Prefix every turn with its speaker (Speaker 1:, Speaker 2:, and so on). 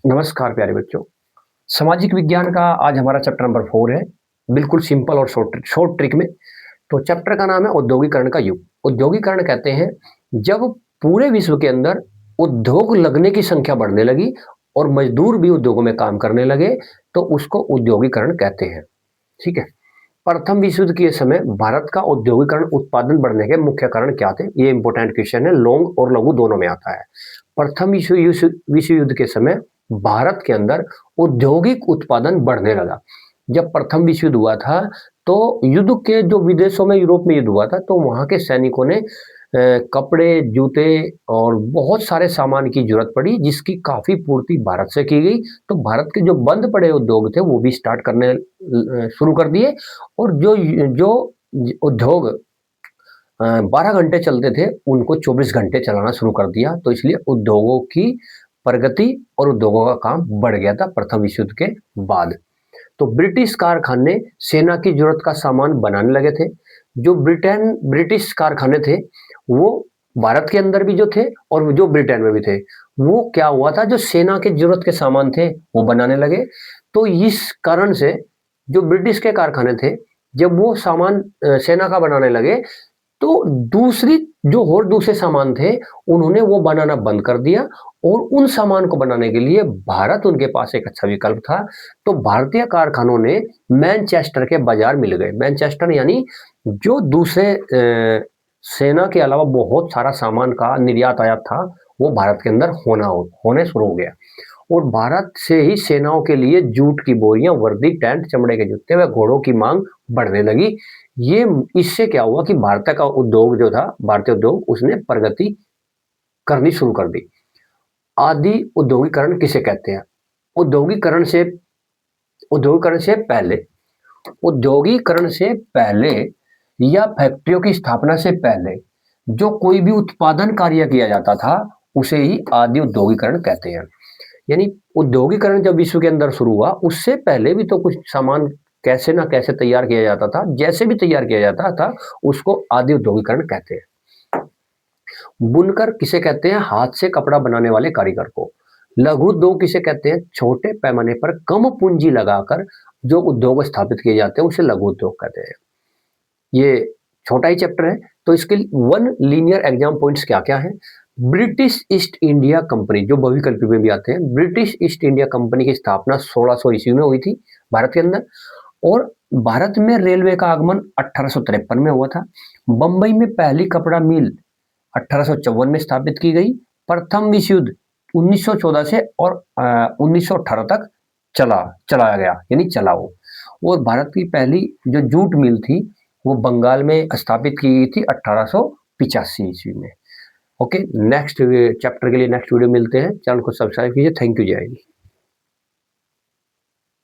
Speaker 1: नमस्कार प्यारे बच्चों। सामाजिक विज्ञान का आज हमारा चैप्टर नंबर 4 है। बिल्कुल सिंपल और शॉर्ट ट्रिक में। तो चैप्टर का नाम है औद्योगिकरण का युग। औद्योगिकरण कहते हैं जब पूरे विश्व के अंदर उद्योग लगने की संख्या बढ़ने लगी और मजदूर भी उद्योगों में काम करने लगे, तो उसको औद्योगिकरण कहते हैं। ठीक है। प्रथम विश्व युद्ध के समय भारत का औद्योगिकरण उत्पादन बढ़ने के मुख्य कारण क्या थे? ये इंपॉर्टेंट क्वेश्चन है, लॉन्ग और लघु दोनों में आता है। प्रथम विश्व युद्ध के समय भारत के अंदर औद्योगिक उत्पादन बढ़ने लगा। जब प्रथम विश्व युद्ध हुआ था, तो युद्ध के जो विदेशों में, यूरोप में युद्ध हुआ था, तो वहां के सैनिकों ने कपड़े, जूते और बहुत सारे सामान की जरूरत पड़ी, जिसकी काफी पूर्ति भारत से की गई। तो भारत के जो बंद पड़े उद्योग थे वो भी स्टार्ट करने शुरू कर दिए, और जो जो उद्योग 12 घंटे चलते थे उनको 24 घंटे चलाना शुरू कर दिया। तो इसलिए उद्योगों की प्रगति और उद्योगों का काम बढ़ गया था प्रथम विश्व युद्ध के बाद। तो ब्रिटिश कारखाने सेना की जरूरत का सामान बनाने लगे थे। जो ब्रिटिश कारखाने थे वो भारत के अंदर भी जो थे और जो ब्रिटेन में भी थे, वो क्या हुआ था, जो सेना की जरूरत के सामान थे वो बनाने लगे। तो इस कारण से जो ब्रिटिश के कारखाने थे, जब वो सामान सेना का बनाने लगे, तो दूसरे सामान थे उन्होंने वो बनाना बंद कर दिया, और उन सामान को बनाने के लिए भारत उनके पास एक अच्छा विकल्प था। तो भारतीय कारखानों ने मैनचेस्टर के बाजार मिल गए। मैनचेस्टर यानी जो दूसरे सेना के अलावा बहुत सारा सामान का निर्यात आयात था, वो भारत के अंदर होने शुरू हो गया। और भारत से ही सेनाओं के लिए जूट की बोरियां, वर्दी, टेंट, चमड़े के जूते व घोड़ों की मांग बढ़ने लगी। ये इससे क्या हुआ कि भारत का उद्योग जो था, भारतीय उद्योग, उसने प्रगति करनी शुरू कर दी। आदि उद्योगीकरण किसे कहते हैं? औद्योगिकरण से औद्योगिकरण से पहले औद्योगिकरण से पहले या फैक्ट्रियों की स्थापना से पहले जो कोई भी उत्पादन कार्य किया जाता था, उसे ही आदि उद्योगीकरण कहते हैं। यानी उद्योगीकरण जब विश्व के अंदर शुरू हुआ, उससे पहले भी तो कुछ सामान कैसे ना कैसे तैयार किया जाता था, जैसे भी तैयार किया जाता था उसको आदि उद्योगीकरण कहते हैं। बुनकर किसे कहते हैं? हाथ से कपड़ा बनाने वाले कारीगर को। लघु उद्योग किसे कहते हैं? छोटे पैमाने पर कम पूंजी लगाकर जो उद्योग स्थापित किए जाते हैं उसे लघु उद्योग कहते हैं। ये छोटा ही चैप्टर है, तो इसके वन लीनियर एग्जाम पॉइंट्स क्या क्या है? ब्रिटिश ईस्ट इंडिया कंपनी, जो बहुविकल्पी में भी आते हैं, ब्रिटिश ईस्ट इंडिया कंपनी की स्थापना 1600 ईस्वी में हुई थी भारत के अंदर। और भारत में रेलवे का आगमन 1853 में हुआ था। बंबई में पहली कपड़ा मिल 1854 में स्थापित की गई। प्रथम विश्व युद्ध 1914 से और 1918 तक चलाया गया, यानी चला वो। और भारत की पहली जो जूट मिल थी वो बंगाल में स्थापित की गई थी 1885 ईस्वी में। ओके, नेक्स्ट चैप्टर के लिए नेक्स्ट वीडियो मिलते हैं। चैनल को सब्सक्राइब कीजिए। थैंक यू, जय हिंद।